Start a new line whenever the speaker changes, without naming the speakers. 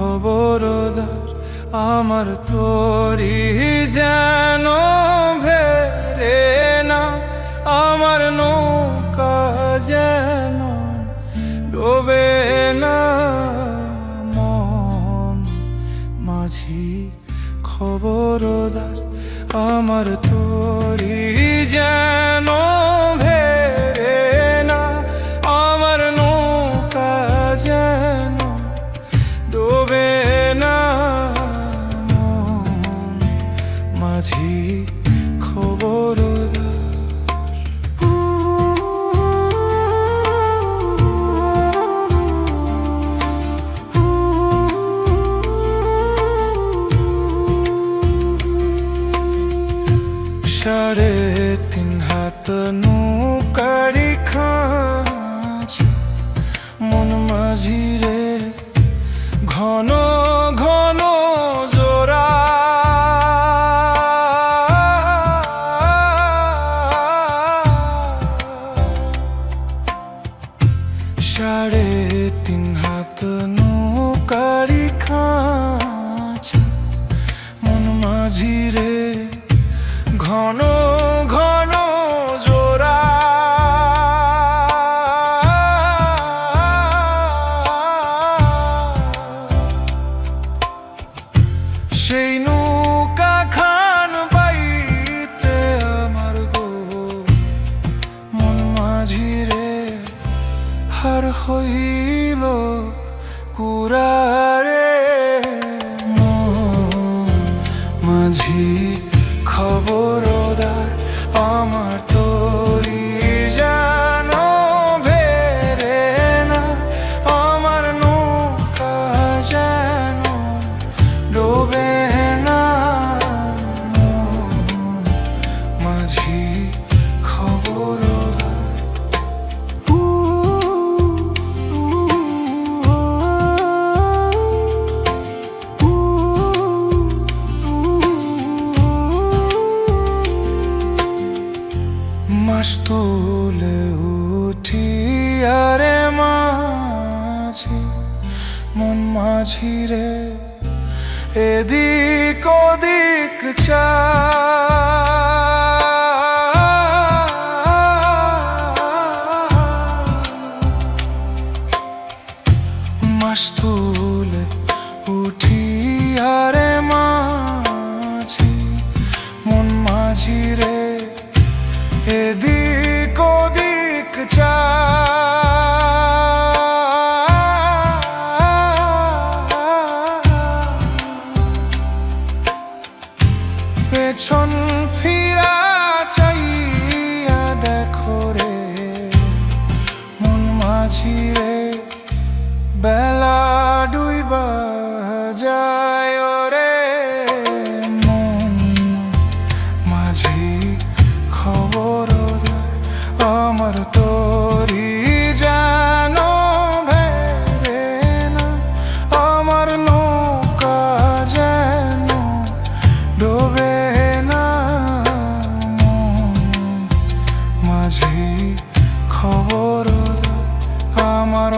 খবরদার আমার তোরি যেন ভেরে না, আমার নৌকা যেন ডোবে না। মন মাঝি খবরদার আমার তোরি যেন ভেরে না, আমার নৌকা যেন ডোবে না। মন মাঝি খবরদার। সাড়ে তিন হাত নৌকারি খাঁচা, মন মাঝি রে ঘন ঘন জোড়া। সাড়ে তিন হাত নৌকারি খাঁচা, মন মাঝি রে ঘন ঘন জোড়া। সেই নৌকা খান বাইতে আমার গো মন মাঝি রে হার হইল কুরারে। মন মাঝি খবরদার আমার তোরি যেন ভেরে না, আমার নৌকা যেন ডোবে না। মাঝি খবরদার। মাস তুলে উঠি আরে মাঝি, মন মাঝি রে এদিক ওদিক মাস তুলে উঠি আরে মাঝি, মন মাঝি রে এদিক ওদিক পেছন ফিরা চাইয়া দেখো রে মন মাঝি রে বেলা ডুইবা যায় রে। মন মাঝি খবরদার আমার তোরি যেন ভেরে না, আমার নৌকা যেন ডোবে না। মন মাঝি খবরদার আমার